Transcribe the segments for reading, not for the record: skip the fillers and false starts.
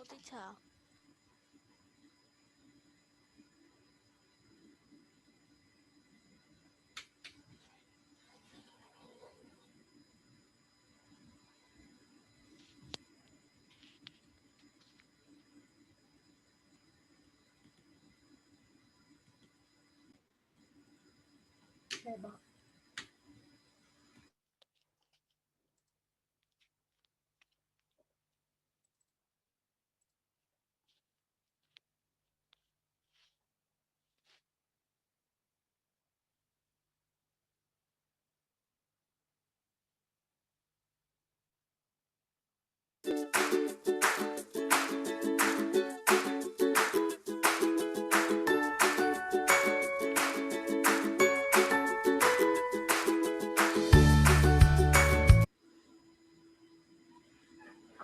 Hello, teacher. Diba?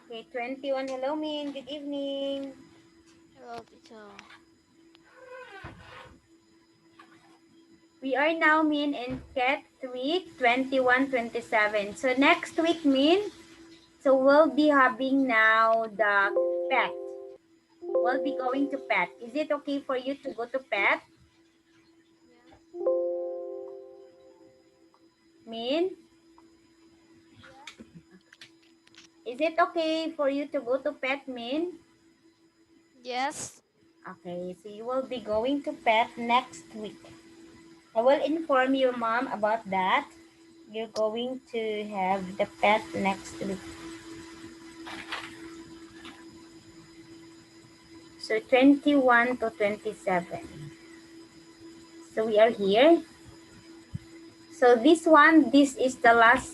Okay, 21. Hello, Min. Good evening. Hello, teacher. We are now, Min, in Cat week 21, 27. So next week, Min, so we'll be having now the pet. We'll be going to pet. Is it okay for you to go to pet, Yeah. Min? Yeah. Is it okay for you to go to pet, Min? Yes. Okay, so you will be going to pet next week. I will inform your mom about that. You're going to have the pet next week. So 21 to 27. So we are here. So this is the last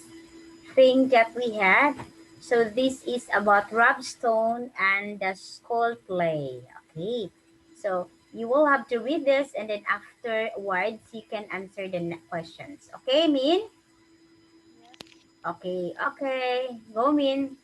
thing that we had. So this is about Robstone and the school play. Okay. So you will have to read this and then afterwards you can answer the questions. Okay, Min? Yes. Okay, okay. Go, Min.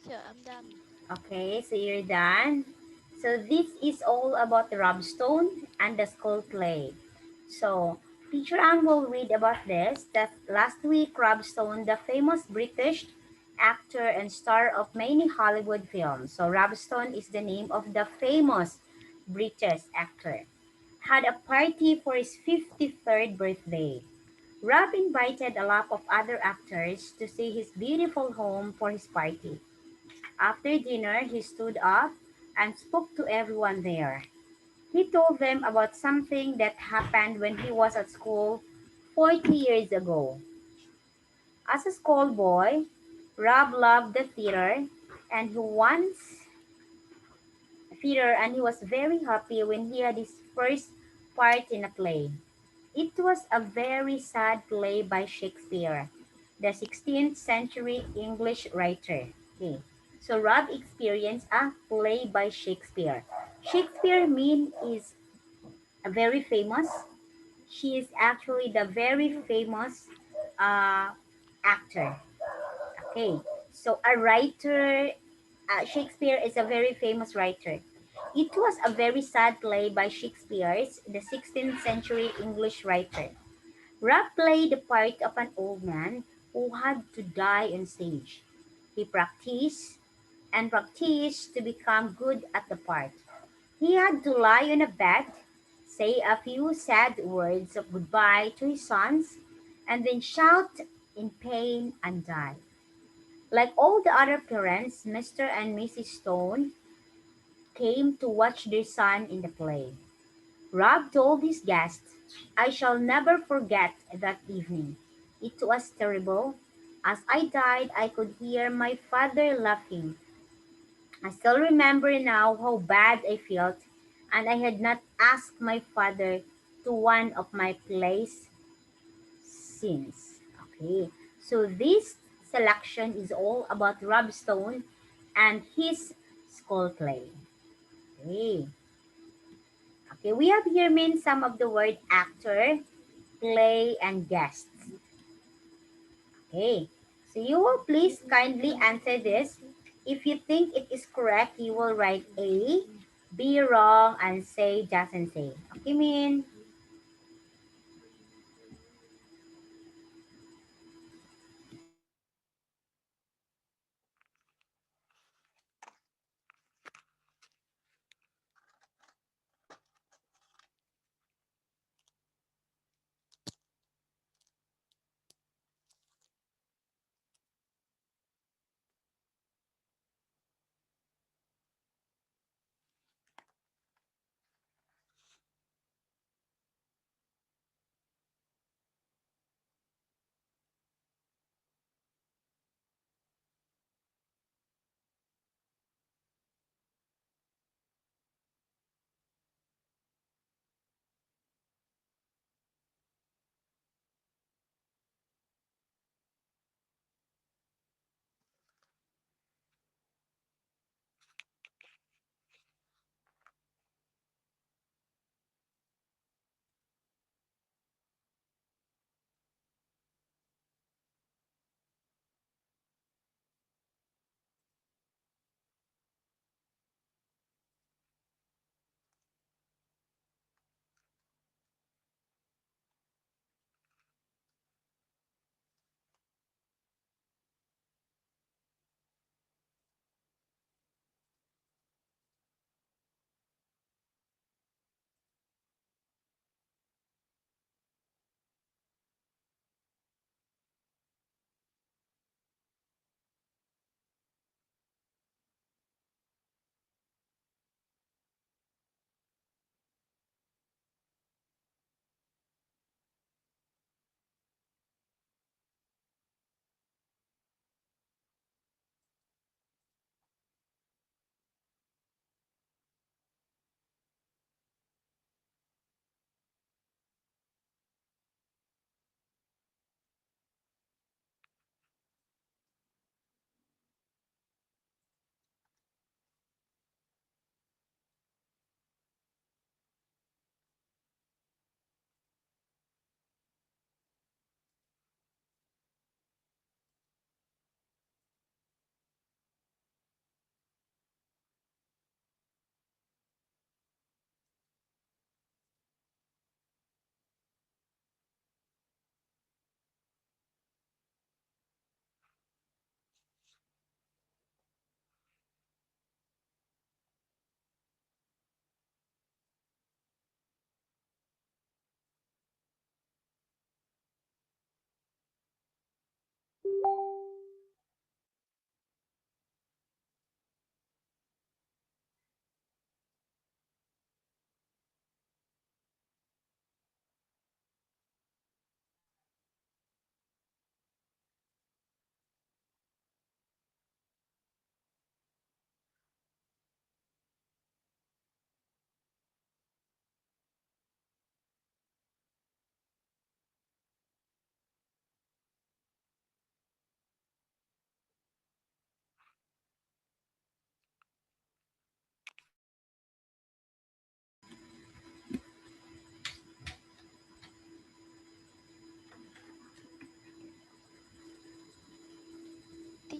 teacher. I'm done. Okay, so you're done. So this is all about the Robstone and the skull play. So Teacher Anne will read about this. That last week, Robstone, the famous British actor and star of many Hollywood films. So Robstone is the name of the famous British actor. Had a party for his 53rd birthday. Rob invited a lot of other actors to see his beautiful home for his party. After dinner, he stood up and spoke to everyone there. He told them about something that happened when he was at school 40 years ago. As a schoolboy, Rob loved the theater and he was very happy when he had his first part in a play. It was a very sad play by Shakespeare, the 16th century English writer. Okay. So Rob experienced a play by Shakespeare. Shakespeare mean is a very famous. She is actually the very famous uh, actor. Okay. So a writer, Shakespeare is a very famous writer. It was a very sad play by Shakespeare's, the 16th century English writer. Rob played the part of an old man who had to die on stage. He practiced and practiced to become good at the part. He had to lie on a bed, say a few sad words of goodbye to his sons, and then shout in pain and die. Like all the other parents, Mr. and Mrs. Stone came to watch their son in the play. Rob told his guests, I shall never forget that evening. It was terrible. As I died, I could hear my father laughing. I still remember now how bad I felt, and I had not asked my father to one of my plays since. Okay, so this selection is all about Rob Stone and his school play. Okay, okay, we have here means some of the word actor, play, and guests. Okay, so you will please kindly answer this. If you think it is correct, you will write A, be wrong, and say doesn't say. Okay, Min?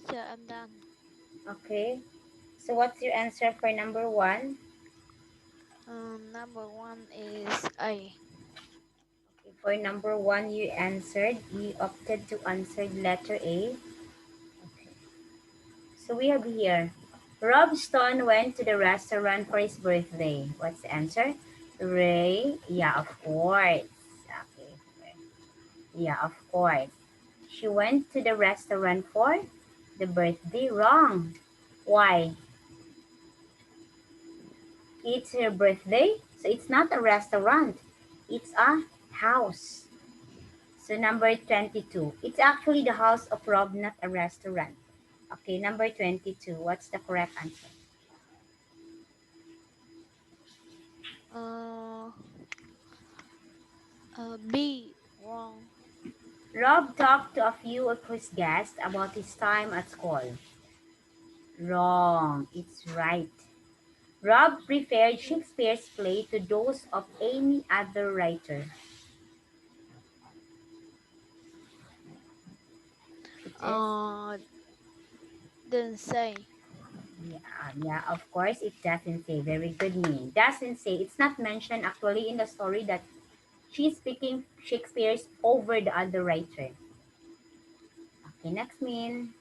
teacher, I'm done. Okay. So what's your answer for number one? Number one is A. Okay, for number one, you opted to answer letter A. Okay. So we have here, Rob Stone went to the restaurant for his birthday. What's the answer? Ray, yeah, of course. Okay. Yeah, of course. She went to the restaurant for the birthday. Wrong. Why? It's her birthday, so it's not a restaurant. It's a house. So number 22. It's actually the house of Rob, not a restaurant. Okay, number 22. What's the correct answer? Uh, B. Wrong. Rob talked to a few of his guests about his time at school. Wrong. It's right. Rob preferred Shakespeare's play to those of any other writer. It is. Uh, didn't say. Yeah, of course, it doesn't say. Very good, me. Doesn't say. It's not mentioned actually in the story that she's speaking Shakespeare's over the other writer. Okay, next, Min.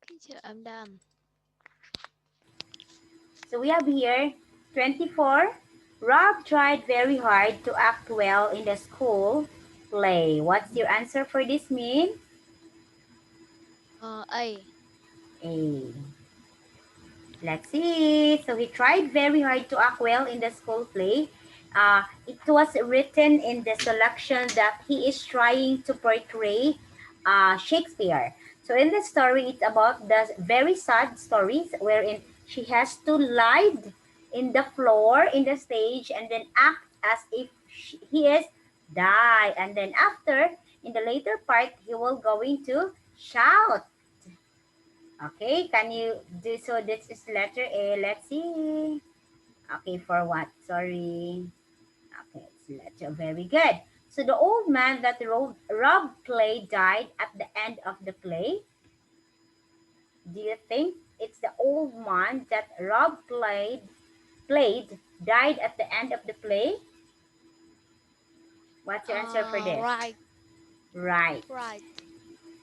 Teacher, I'm done. So we have here 24. Rob tried very hard to act well in the school play. What's your answer for this, Min? A. A. Let's see. So he tried very hard to act well in the school play. It was written in the selection that he is trying to portray Shakespeare. So in the story, it's about the very sad stories wherein she has to lie in the floor in the stage and then act as if he is die. And then after, in the later part, he will going to shout. Okay, can you do so? This is letter A. Let's see. Okay, for what? Sorry. Okay, it's letter. Very good. So the old man that Rob played died at the end of the play. Do you think it's the old man that Rob played died at the end of the play? What's your answer for this? Right. Right. Right.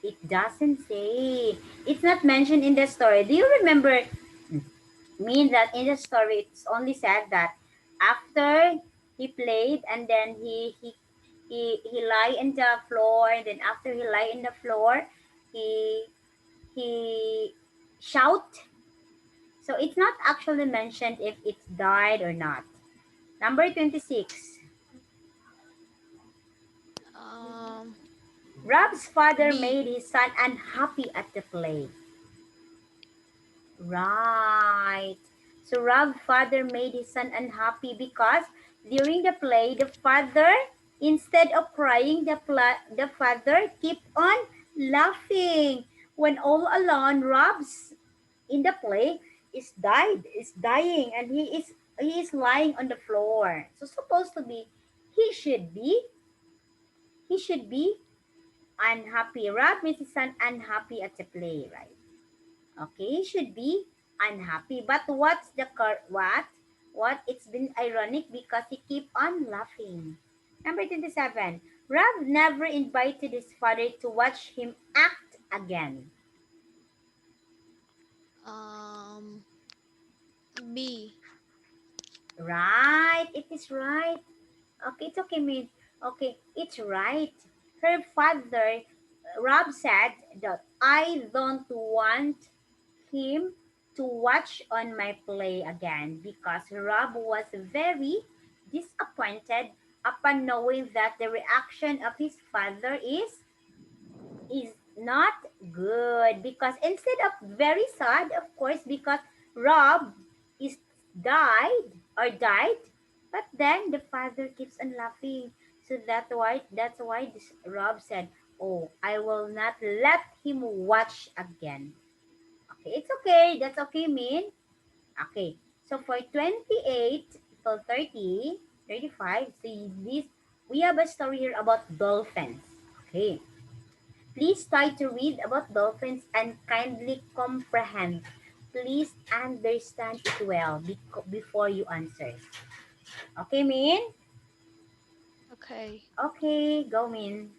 It doesn't say. It's not mentioned in the story. Do you remember mean that in the story it's only said that after he played and then he lie in the floor and then after he lie in the floor he he shout, so it's not actually mentioned if it's died or not. Number 26. Um, Rob's father B. made his son unhappy at the play. Right. So Rob's father made his son unhappy because during the play, the father, instead of crying, the father keep on laughing. When all alone, Rob's in the play is dying, and he is lying on the floor. So supposed to be, he should be he should be unhappy. Rob makes his son unhappy at the play, right? Okay, should be unhappy. But what's the what? It's been ironic because he keep on laughing. Number 27. Rob never invited his father to watch him act again. Um, B. Right, it is right. Okay, it's okay, mate. Okay, it's right. Her father, Rob said that I don't want him to watch on my play again because Rob was very disappointed upon knowing that the reaction of his father is not good, because instead of very sad, of course, because Rob is died, but then the father keeps on laughing. So that's why this Rob said, oh, I will not let him watch again. Okay, it's okay. That's okay, Min. Okay. So for 28 to 30, 35, see this, we have a story here about dolphins. Okay. Please try to read about dolphins and kindly comprehend. Please understand it well before you answer. Okay, Min? Okay. Okay, go, Min.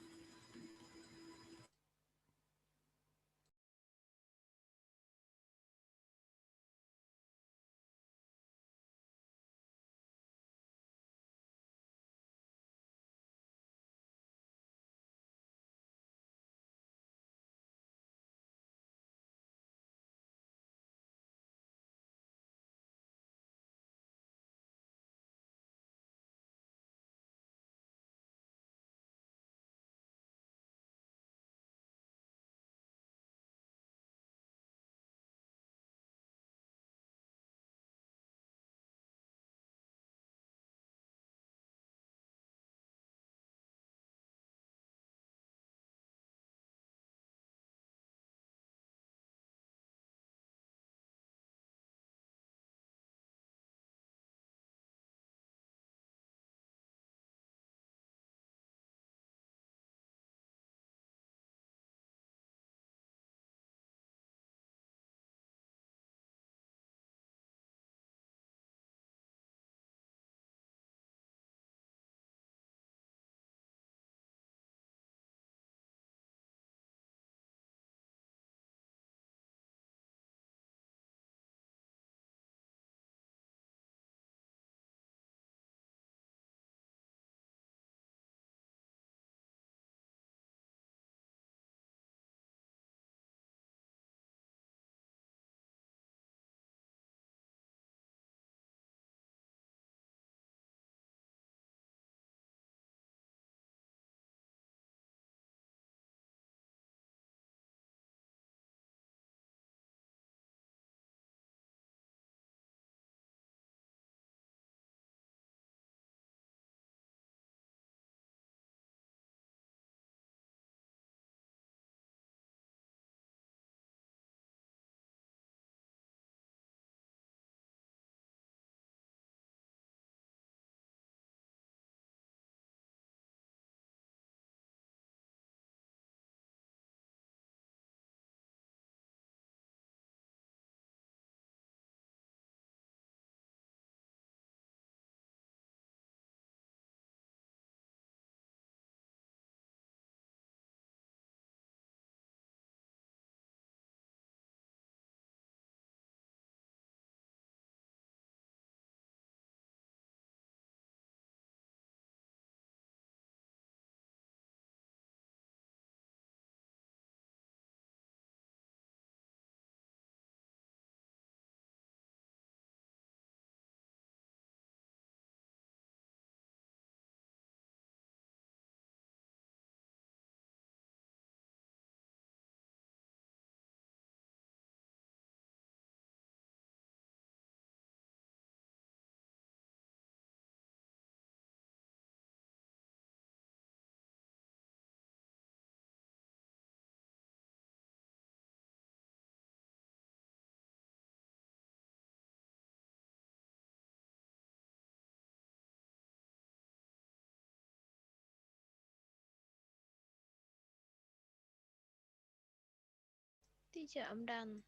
Teacher, I'm done.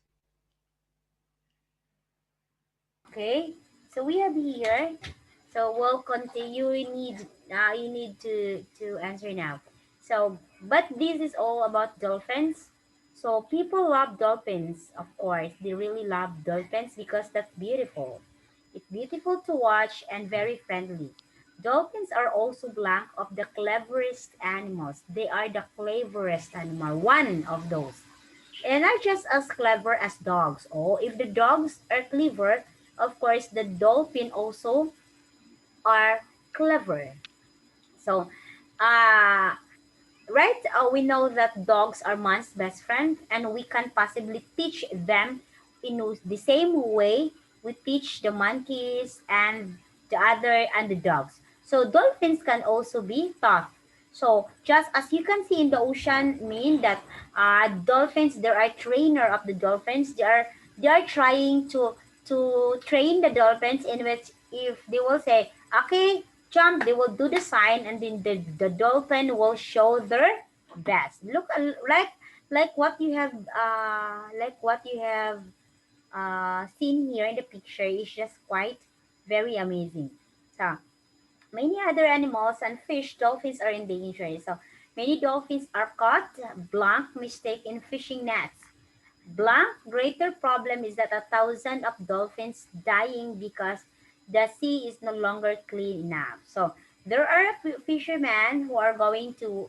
Okay, so we have here. So we'll continue. You need to answer now. So, but this is all about dolphins. So people love dolphins, of course. They really love dolphins because that's beautiful. It's beautiful to watch and very friendly. Dolphins are also blank of the cleverest animals. They are the cleverest animal, one of those. And not just as clever as dogs. Oh, if the dogs are clever, of course, the dolphin also are clever. So, uh, right, we know that dogs are man's best friend, and we can possibly teach them in the same way we teach the monkeys and the dogs. So dolphins can also be taught. So just as you can see in the ocean, mean that dolphins, there are trainer of the dolphins. They are trying to train the dolphins in which if they will say, okay, jump, they will do the sign, and then the dolphin will show their best. Look, like what you have seen here in the picture is just quite very amazing. So many other animals and fish, dolphins are in danger. So many dolphins are caught blank mistake in fishing nets. Blank greater problem is that a thousand of dolphins dying because the sea is no longer clean enough. So there are fishermen who are going to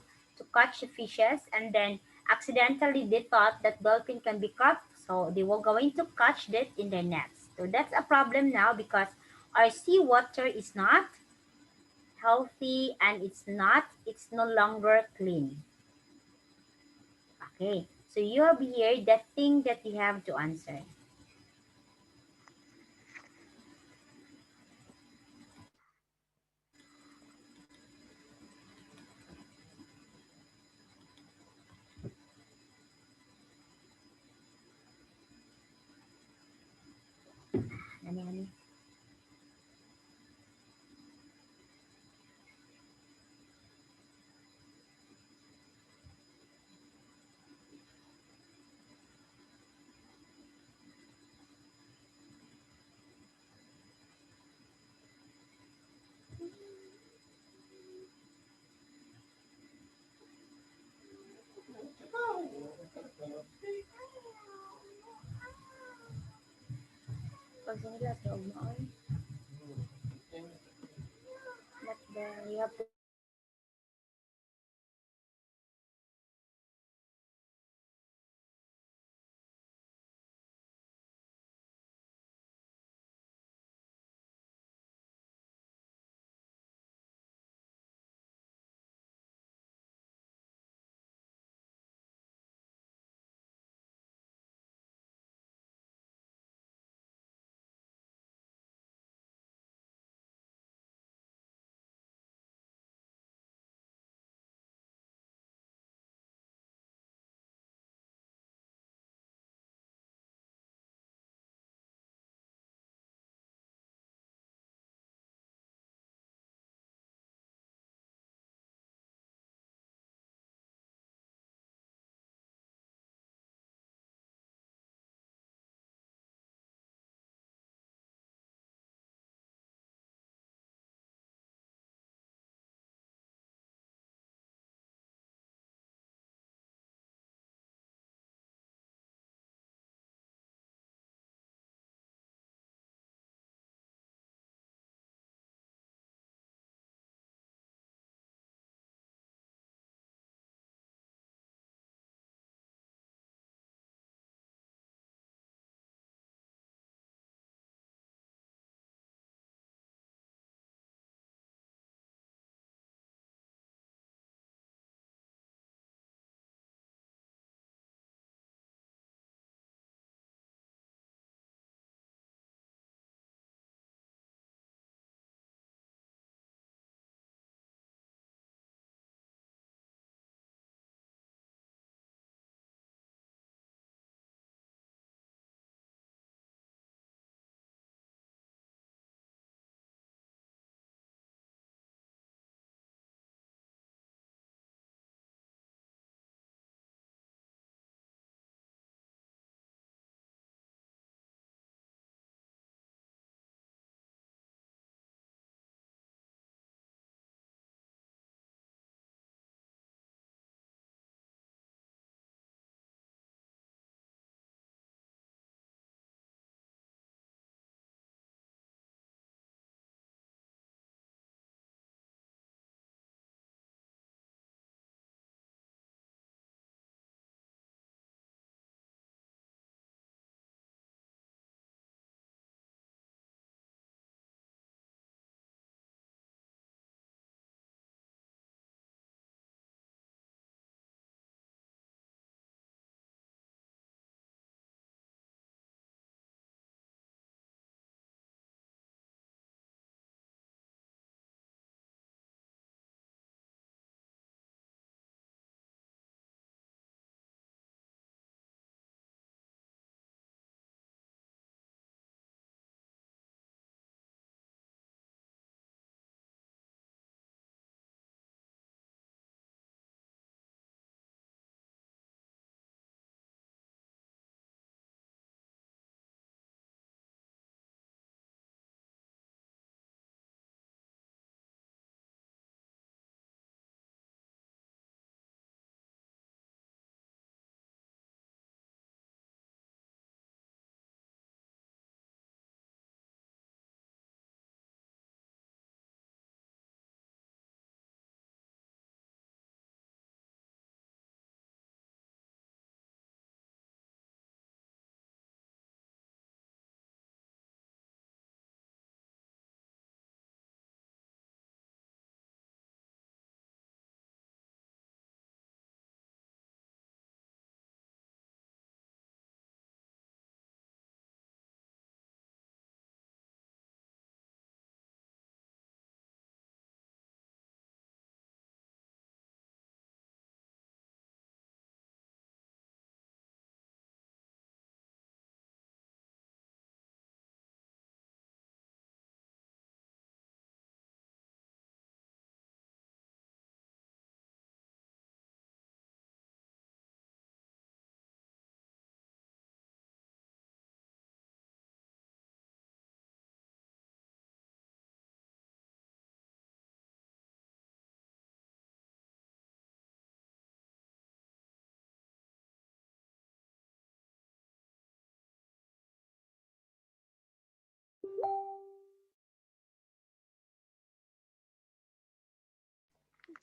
catch the fishes, and then accidentally they thought that dolphin can be caught, so they were going to catch it in their nets. So that's a problem now because our seawater is not healthy and it's no longer clean. Okay, so you have here the thing that you have to answer. Ano yan? Pag sinilas, huwag mo oy. Not the, you have to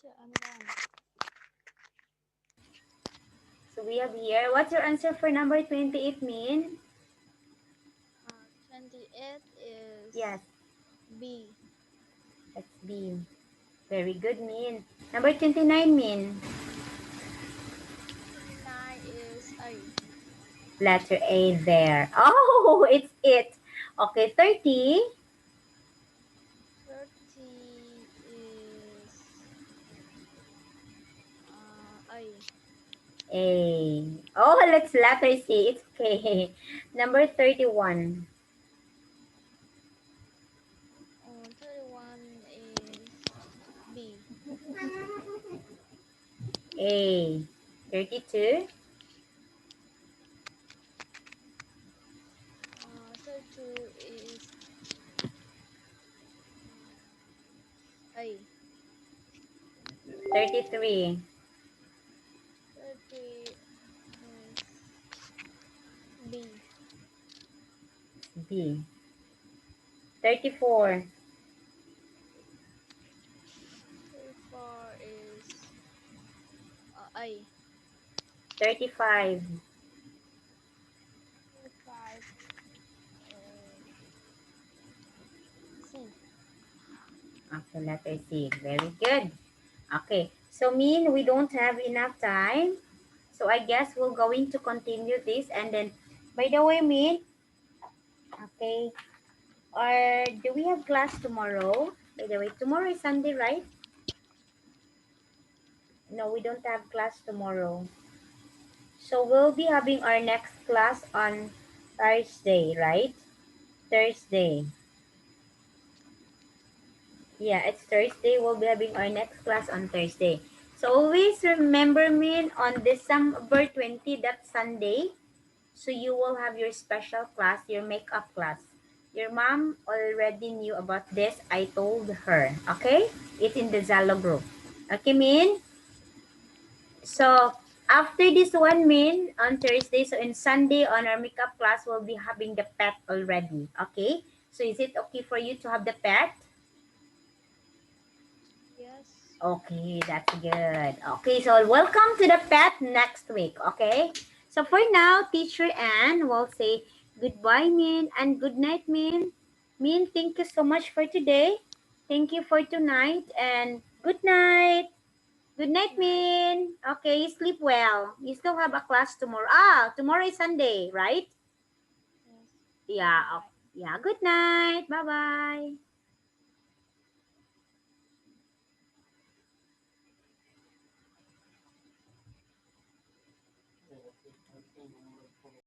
Teacher, I'm done. So we have here, what's your answer for number 28, Min? 28 is Yes, B. that's B. Very good, Min. Number 29, Min. 29 is A. Letter A there. Oh, it's it. Okay, 30. 30 is A. A. Oh, let's letter C. It's okay. Number 31. 31 is B. A. 32. 32 is A. 33. 30 is B. B. 34. 34 is A. 35. 35 is C. Okay, letter C. Very good. Okay, so mean we don't have enough time. So I guess we're going to continue this, and then, by the way, Min, okay, or do we have class tomorrow? By the way, tomorrow is Sunday, right? No, we don't have class tomorrow. So we'll be having our next class on Thursday, right? Thursday. Yeah, it's Thursday. We'll be having our next class on Thursday. So always remember me on December 20, that Sunday. So you will have your special class, your makeup class. Your mom already knew about this. I told her. Okay? It's in the Zalo group. Okay, Min? So after this one, Min, on Thursday, so in Sunday on our makeup class, we'll be having the pet already. Okay? So is it okay for you to have the pet? Yes. Okay, that's good. Okay, so welcome to the pet next week. Okay? So for now, Teacher Ann will say goodbye, Min, and good night, Min. Min, thank you so much for today. Thank you for tonight, and good night. Good night, Night. Min. Okay, sleep well. You still have a class tomorrow. Ah, tomorrow is Sunday, right? Yes. Good Yeah. night. Yeah, good night. Bye-bye.